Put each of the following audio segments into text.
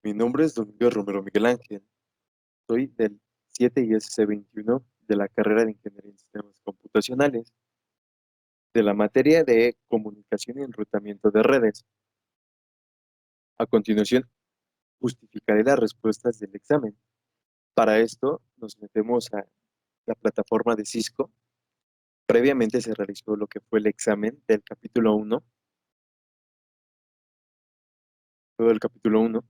Mi nombre es Domingo Romero Miguel Ángel. Soy del 7 ISC 21 de la carrera de Ingeniería en Sistemas Computacionales, de la materia de Comunicación y Enrutamiento de Redes. A continuación, justificaré las respuestas del examen. Para esto, nos metemos a la plataforma de Cisco. Previamente se realizó lo que fue el examen del capítulo 1, todo el capítulo 1.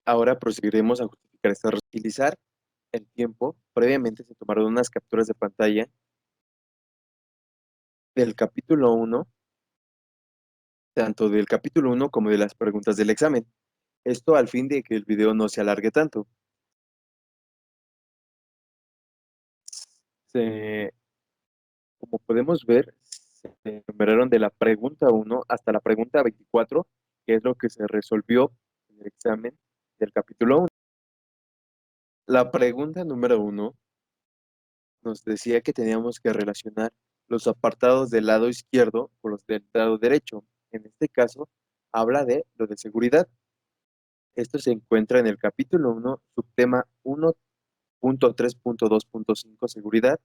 Ahora proseguiremos a justificar esta respuesta. Utilizar el tiempo. Previamente se tomaron unas capturas de pantalla del capítulo 1, tanto del capítulo 1 como de las preguntas del examen. Esto al fin de que el video no se alargue tanto. Se- Como podemos ver, se enumeraron de la pregunta 1 hasta la pregunta 24, que es lo que se resolvió en el examen del capítulo 1. La pregunta número 1 nos decía que teníamos que relacionar los apartados del lado izquierdo con los del lado derecho. En este caso, habla de lo de seguridad. Esto se encuentra en el capítulo 1, subtema 1.3.2.5, seguridad,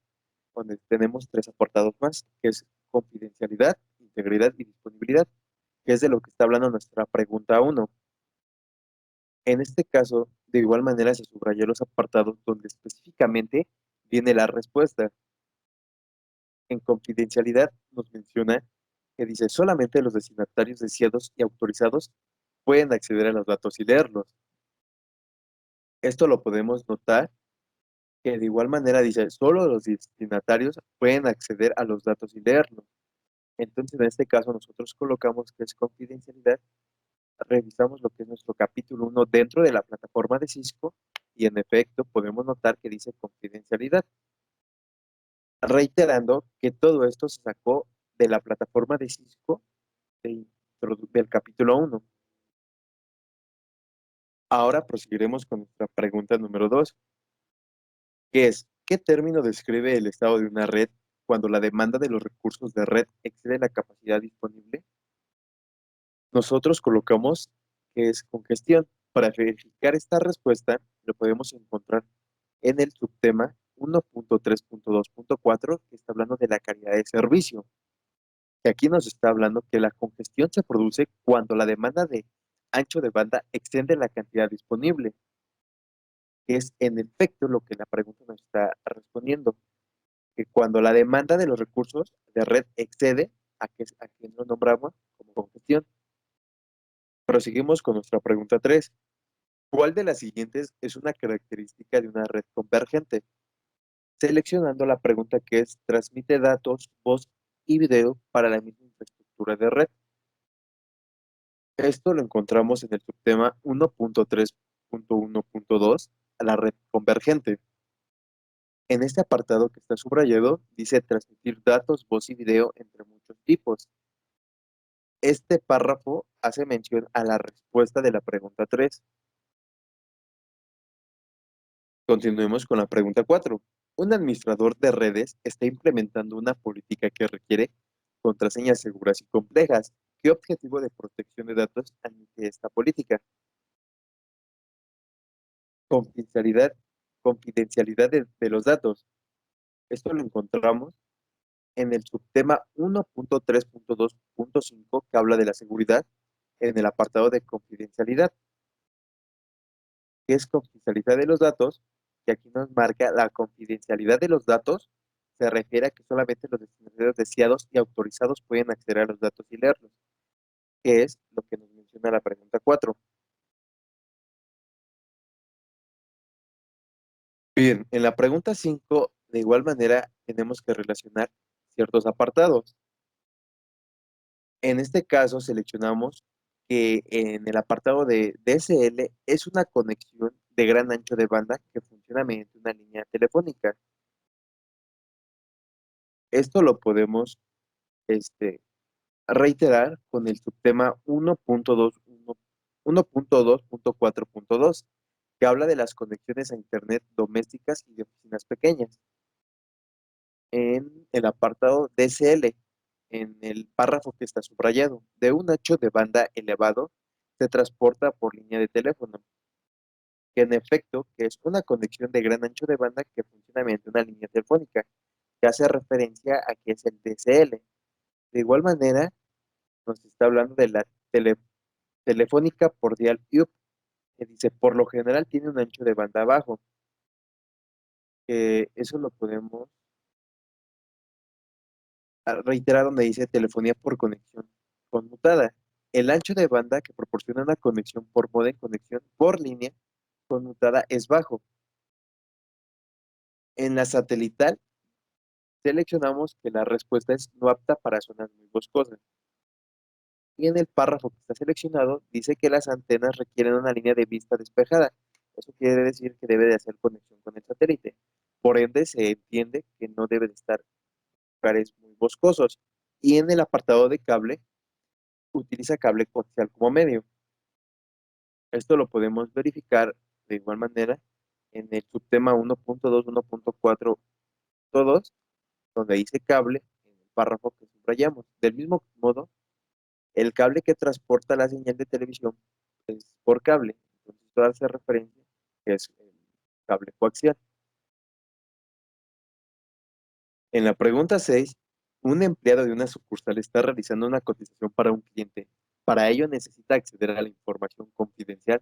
donde tenemos tres apartados más, que es confidencialidad, integridad y disponibilidad, que es de lo que está hablando nuestra pregunta 1. En este caso, de igual manera se subrayó los apartados donde específicamente viene la respuesta. En confidencialidad nos menciona que dice solamente los destinatarios deseados y autorizados pueden acceder a los datos y leerlos. Esto lo podemos notar que de igual manera dice, solo los destinatarios pueden acceder a los datos y leerlos. Entonces, en este caso, nosotros colocamos que es confidencialidad, revisamos lo que es nuestro capítulo 1 dentro de la plataforma de Cisco y en efecto podemos notar que dice confidencialidad, reiterando que todo esto se sacó de la plataforma de Cisco del capítulo 1. Ahora proseguiremos con nuestra pregunta número 2, que es, ¿qué término describe el estado de una red cuando la demanda de los recursos de red excede la capacidad disponible? Nosotros colocamos que es congestión. Para verificar esta respuesta, lo podemos encontrar en el subtema 1.3.2.4, que está hablando de la calidad de servicio. Y aquí nos está hablando que la congestión se produce cuando la demanda de ancho de banda excede la cantidad disponible, que es en efecto lo que la pregunta nos está respondiendo, que cuando la demanda de los recursos de red excede a que nos nombramos como congestión. Proseguimos con nuestra pregunta 3. ¿Cuál de las siguientes es una característica de una red convergente? Seleccionando la pregunta que es, transmite datos, voz y video para la misma infraestructura de red. Esto lo encontramos en el subtema 1.3.1.2, la red convergente. En este apartado que está subrayado, dice transmitir datos, voz y video entre muchos tipos. Este párrafo hace mención a la respuesta de la pregunta 3. Continuemos con la pregunta 4. Un administrador de redes está implementando una política que requiere contraseñas seguras y complejas. ¿Qué objetivo de protección de datos admite esta política? Confidencialidad, confidencialidad de los datos. Esto lo encontramos en el subtema 1.3.2.5 que habla de la seguridad en el apartado de confidencialidad. ¿Qué es confidencialidad de los datos? Que aquí nos marca la confidencialidad de los datos se refiere a que solamente los destinatarios deseados y autorizados pueden acceder a los datos y leerlos, que es lo que nos menciona la pregunta 4. Bien, en la pregunta 5, de igual manera, tenemos que relacionar ciertos apartados. En este caso, seleccionamos que en el apartado de DSL es una conexión de gran ancho de banda que funciona mediante una línea telefónica. Esto lo podemos reiterar con el subtema 1.2.4.2, que habla de las conexiones a Internet domésticas y de oficinas pequeñas. En el apartado DSL, en el párrafo que está subrayado. De un ancho de banda elevado se transporta por línea de teléfono, que en efecto que es una conexión de gran ancho de banda que funciona mediante una línea telefónica, que hace referencia a que es el DSL. De igual manera, nos está hablando de la telefónica por dial up, que dice, por lo general tiene un ancho de banda bajo, que eso lo podemos reiterar donde dice telefonía por conexión conmutada. El ancho de banda que proporciona una conexión por modem conexión por línea conmutada es bajo. En la satelital seleccionamos que la respuesta es no apta para zonas muy boscosas. Y en el párrafo que está seleccionado dice que las antenas requieren una línea de vista despejada. Eso quiere decir que debe de hacer conexión con el satélite. Por ende, se entiende que no debe de estar en lugares muy boscosos. Y en el apartado de cable, utiliza cable coaxial como medio. Esto lo podemos verificar de igual manera en el subtema 1.2, 1.4.2, donde dice cable, en el párrafo que subrayamos. Del mismo modo, el cable que transporta la señal de televisión es por cable. Entonces, esto hace referencia que es el cable coaxial. En la pregunta 6, un empleado de una sucursal está realizando una cotización para un cliente. Para ello necesita acceder a la información confidencial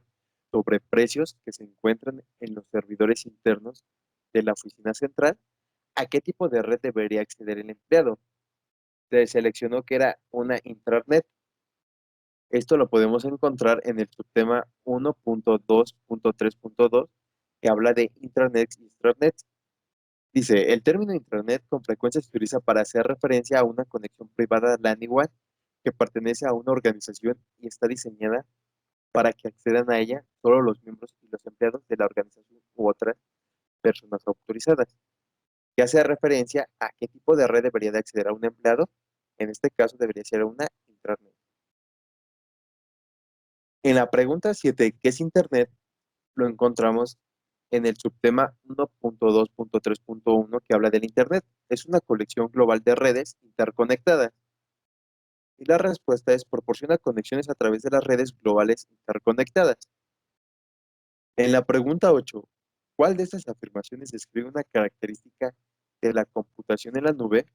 sobre precios que se encuentran en los servidores internos de la oficina central. ¿A qué tipo de red debería acceder el empleado? Se seleccionó que era una intranet. Esto lo podemos encontrar en el subtema 1.2.3.2, que habla de intranets y extranets. Dice, el término intranet con frecuencia se utiliza para hacer referencia a una conexión privada LAN y WAN que pertenece a una organización y está diseñada para que accedan a ella solo los miembros y los empleados de la organización u otras personas autorizadas, que hace referencia a qué tipo de red debería de acceder a un empleado. En este caso debería ser una intranet. En la pregunta 7, ¿qué es Internet? Lo encontramos en el subtema 1.2.3.1 que habla del Internet. Es una colección global de redes interconectadas. Y la respuesta es proporciona conexiones a través de las redes globales interconectadas. En la pregunta 8, ¿cuál de estas afirmaciones describe una característica de la computación en la nube?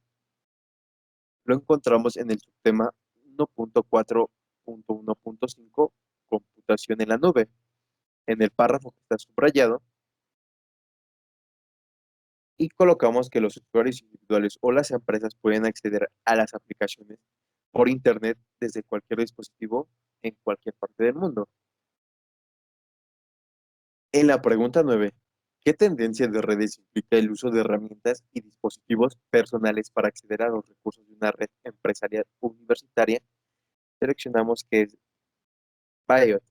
Lo encontramos en el subtema 1.4.1.5, computación en la nube. En el párrafo que está subrayado, y colocamos que los usuarios individuales o las empresas pueden acceder a las aplicaciones por Internet desde cualquier dispositivo en cualquier parte del mundo. En la pregunta 9, ¿qué tendencia de redes implica el uso de herramientas y dispositivos personales para acceder a los recursos de una red empresarial universitaria? Seleccionamos que es BIOT,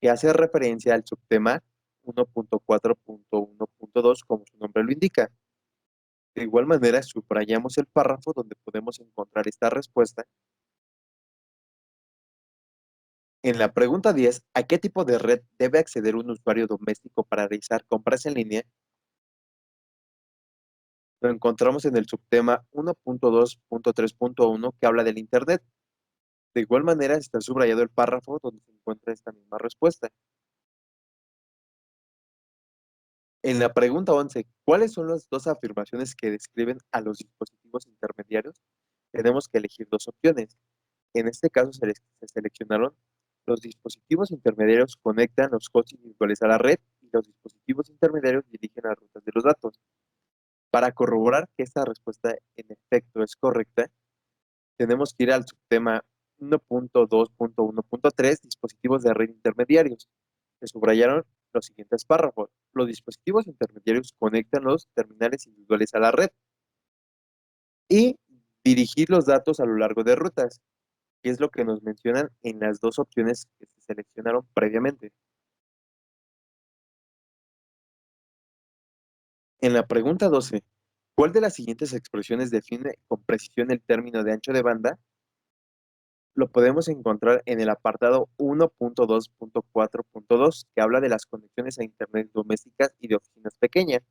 que hace referencia al subtema 1.4.1.2 como su nombre lo indica. De igual manera, subrayamos el párrafo donde podemos encontrar esta respuesta. En la pregunta 10, ¿a qué tipo de red debe acceder un usuario doméstico para realizar compras en línea? Lo encontramos en el subtema 1.2.3.1 que habla del Internet. De igual manera, está subrayado el párrafo donde se encuentra esta misma respuesta. En la pregunta 11, ¿cuáles son las dos afirmaciones que describen a los dispositivos intermediarios? Tenemos que elegir dos opciones. En este caso se seleccionaron los dispositivos intermediarios conectan los hosts individuales a la red y los dispositivos intermediarios dirigen las rutas de los datos. Para corroborar que esta respuesta en efecto es correcta, tenemos que ir al subtema 1.2.1.3, dispositivos de red intermediarios. Se subrayaron los siguientes párrafos. Los dispositivos intermediarios conectan los terminales individuales a la red y dirigir los datos a lo largo de rutas, que es lo que nos mencionan en las dos opciones que se seleccionaron previamente. En la pregunta 12, ¿cuál de las siguientes expresiones define con precisión el término de ancho de banda? Lo podemos encontrar en el apartado 1.2.4.2, que habla de las conexiones a Internet domésticas y de oficinas pequeñas,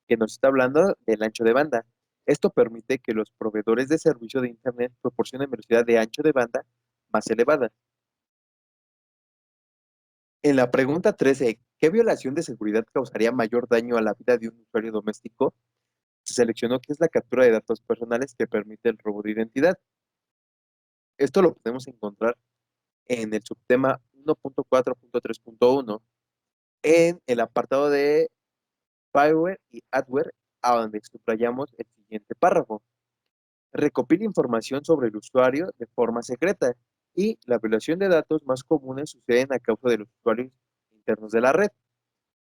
que nos está hablando del ancho de banda. Esto permite que los proveedores de servicio de Internet proporcionen velocidad de ancho de banda más elevada. En la pregunta 13, ¿qué violación de seguridad causaría mayor daño a la vida de un usuario doméstico? Se seleccionó que es la captura de datos personales que permite el robo de identidad. Esto lo podemos encontrar en el subtema 1.4.3.1, en el apartado de Fireware y Adware, a donde subrayamos el siguiente párrafo. Recopila información sobre el usuario de forma secreta y la violación de datos más comunes suceden a causa de los usuarios internos de la red,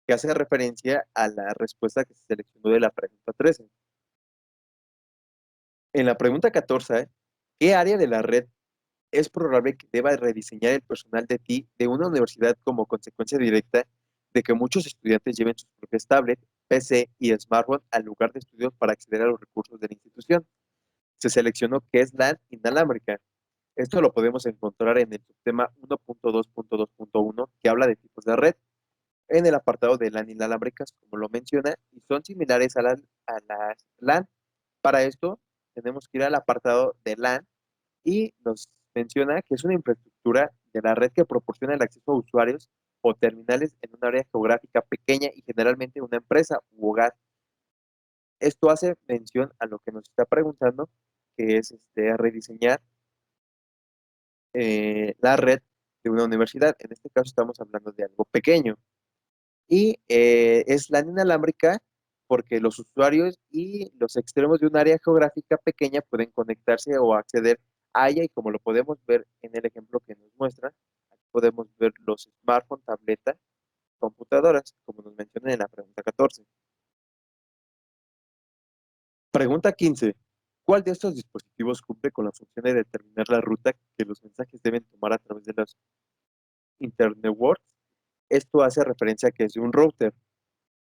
que hace referencia a la respuesta que se seleccionó de la pregunta 13. En la pregunta 14, ¿qué área de la red es probable que deba rediseñar el personal de TI de una universidad como consecuencia directa de que muchos estudiantes lleven sus propias tablets, PC y smartphone al lugar de estudio para acceder a los recursos de la institución? Se seleccionó que es LAN inalámbrica. Esto lo podemos encontrar en el subtema 1.2.2.1, que habla de tipos de red, en el apartado de LAN inalámbricas, como lo menciona, y son similares a las LAN. Para esto, tenemos que ir al apartado de LAN y nos menciona que es una infraestructura de la red que proporciona el acceso a usuarios o terminales en un área geográfica pequeña y generalmente una empresa u hogar. Esto hace mención a lo que nos está preguntando, que es rediseñar la red de una universidad. En este caso estamos hablando de algo pequeño. Y es LAN inalámbrica porque los usuarios y los extremos de un área geográfica pequeña pueden conectarse o acceder a ella y como lo podemos ver en el ejemplo que nos muestra, aquí podemos ver los smartphones, tabletas, computadoras, como nos mencionan en la pregunta 14. Pregunta 15. ¿Cuál de estos dispositivos cumple con la función de determinar la ruta que los mensajes deben tomar a través de los Internet Words? Esto hace referencia a que es de un router.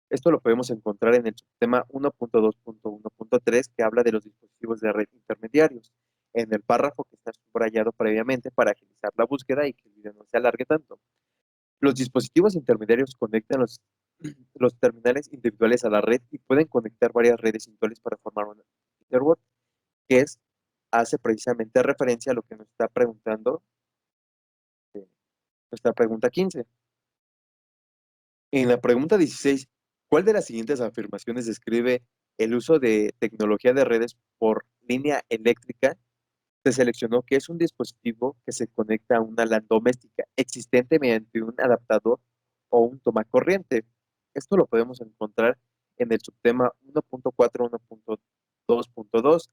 Esto lo podemos encontrar en el subtema 1.2.1.3 que habla de los dispositivos de red intermediarios, en el párrafo que está subrayado previamente para agilizar la búsqueda y que el video no se alargue tanto. Los dispositivos intermediarios conectan los terminales individuales a la red y pueden conectar varias redes individuales para formar una network, que hace precisamente referencia a lo que nos está preguntando nuestra pregunta 15. En la pregunta 16, ¿cuál de las siguientes afirmaciones describe el uso de tecnología de redes por línea eléctrica? Se seleccionó que es un dispositivo que se conecta a una LAN doméstica existente mediante un adaptador o un tomacorriente. Esto lo podemos encontrar en el subtema 1.4.1.2.2,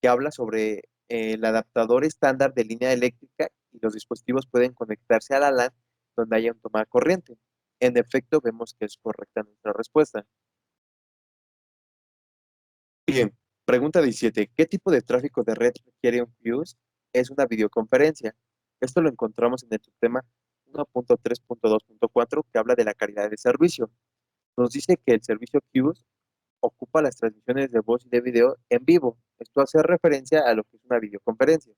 que habla sobre el adaptador estándar de línea eléctrica y los dispositivos pueden conectarse a la LAN donde haya un toma de corriente. En efecto, vemos que es correcta nuestra respuesta. Bien, pregunta 17. ¿Qué tipo de tráfico de red requiere un fuse? Es una videoconferencia. Esto lo encontramos en el subtema 1.3.2.4 que habla de la calidad de servicio. Nos dice que el servicio Fuse ocupa las transmisiones de voz y de video en vivo. Esto hace referencia a lo que es una videoconferencia.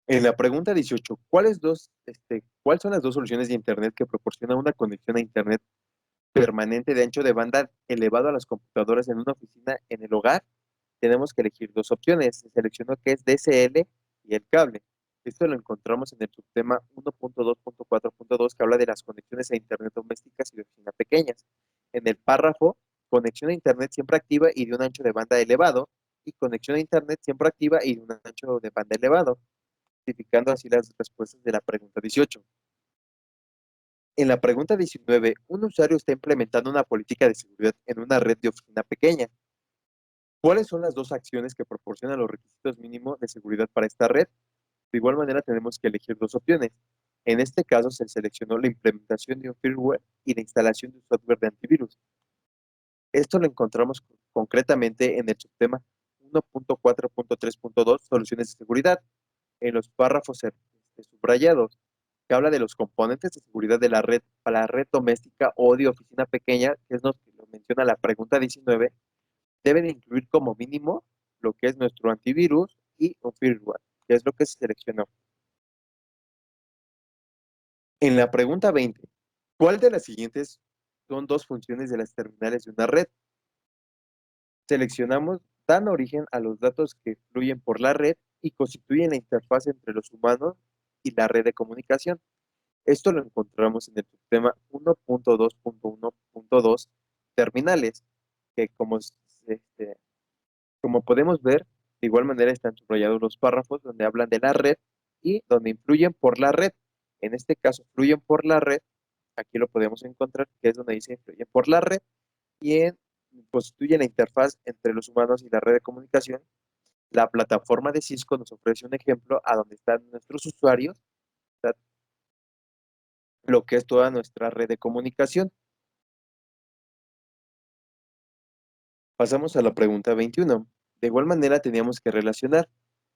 En la pregunta 18, ¿cuáles son las dos soluciones de Internet que proporcionan una conexión a Internet permanente de ancho de banda elevado a las computadoras en una oficina en el hogar? Tenemos que elegir dos opciones. Se seleccionó que es DSL y el cable. Esto lo encontramos en el subtema 1.2.4.2 que habla de las conexiones a Internet domésticas y de oficina pequeñas. En el párrafo, conexión a Internet siempre activa y de un ancho de banda elevado, y conexión a Internet siempre activa y de un ancho de banda elevado, justificando así las respuestas de la pregunta 18. En la pregunta 19, un usuario está implementando una política de seguridad en una red de oficina pequeña. ¿Cuáles son las dos acciones que proporcionan los requisitos mínimos de seguridad para esta red? De igual manera, tenemos que elegir dos opciones. En este caso, se seleccionó la implementación de un firmware y la instalación de un software de antivirus. Esto lo encontramos concretamente en el subtema 1.4.3.2, soluciones de seguridad, en los párrafos subrayados, que habla de los componentes de seguridad de la red para la red doméstica o de oficina pequeña, que es lo que lo menciona la pregunta 19, deben incluir como mínimo lo que es nuestro antivirus y un firmware, que es lo que se seleccionó. En la pregunta 20, ¿cuál de las siguientes son dos funciones de las terminales de una red? seleccionamos, dan origen a los datos que fluyen por la red y constituyen la interfaz entre los humanos y la red de comunicación. Esto lo encontramos en el subtema 1.2.1.2, terminales, que como podemos ver, de igual manera están subrayados los párrafos donde hablan de la red y donde influyen por la red. En este caso, fluyen por la red, aquí lo podemos encontrar, que es donde dice influyen por la red, y constituye la interfaz entre los humanos y la red de comunicación. La plataforma de Cisco nos ofrece un ejemplo a donde están nuestros usuarios, está lo que es toda nuestra red de comunicación. Pasamos a la pregunta 21. De igual manera teníamos que relacionar.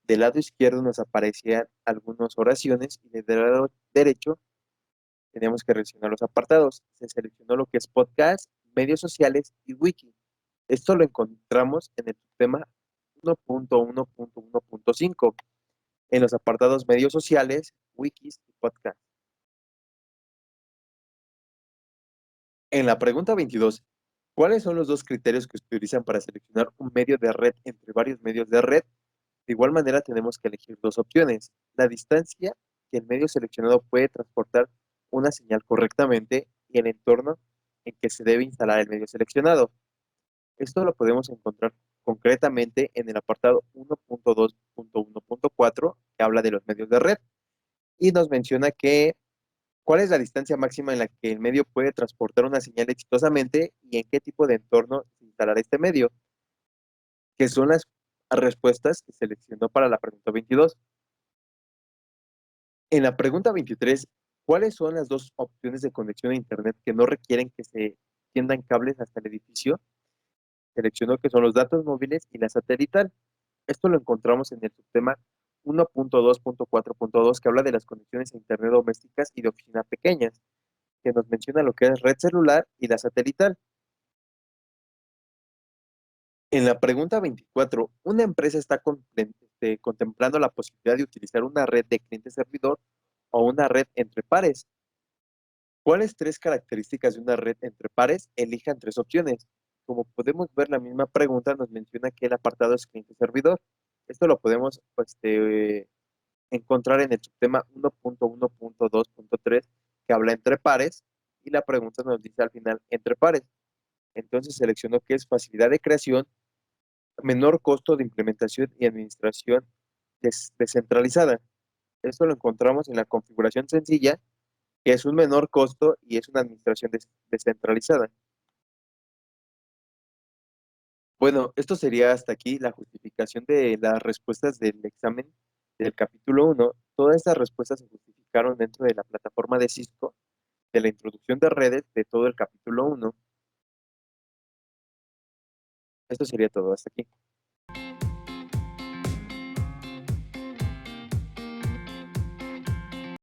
Del lado izquierdo nos aparecían algunas oraciones y del lado derecho teníamos que relacionar los apartados. Se seleccionó lo que es podcast, medios sociales y wiki. Esto lo encontramos en el tema 1.1.1.5, en los apartados medios sociales, wikis y podcast. En la pregunta 22, ¿cuáles son los dos criterios que se utilizan para seleccionar un medio de red entre varios medios de red? De igual manera, tenemos que elegir dos opciones. La distancia que el medio seleccionado puede transportar una señal correctamente y el entorno en que se debe instalar el medio seleccionado. Esto lo podemos encontrar concretamente en el apartado 1.2.1.4, que habla de los medios de red, y nos menciona que cuál es la distancia máxima en la que el medio puede transportar una señal exitosamente y en qué tipo de entorno se instalará este medio, que son las respuestas que seleccionó para la pregunta 22. En la pregunta 23, ¿cuáles son las dos opciones de conexión a Internet que no requieren que se tiendan cables hasta el edificio? Seleccionó que son los datos móviles y la satelital. Esto lo encontramos en el subtema 1.2.4.2, que habla de las conexiones a Internet domésticas y de oficina pequeñas, que nos menciona lo que es red celular y la satelital. En la pregunta 24, una empresa está contemplando la posibilidad de utilizar una red de cliente-servidor o una red entre pares. ¿Cuáles tres características de una red entre pares? Elijan tres opciones. Como podemos ver, la misma pregunta nos menciona que el apartado es cliente-servidor. Esto lo podemos encontrar en el subtema 1.1.2.3, que habla entre pares, y la pregunta nos dice al final entre pares. Entonces seleccionó que es facilidad de creación, menor costo de implementación y administración descentralizada. Esto lo encontramos en la configuración sencilla, que es un menor costo y es una administración descentralizada. Bueno, esto sería hasta aquí la justificación de las respuestas del examen del capítulo 1. Todas estas respuestas se justificaron dentro de la plataforma de Cisco, de la introducción de redes de todo el capítulo 1. Esto sería todo hasta aquí.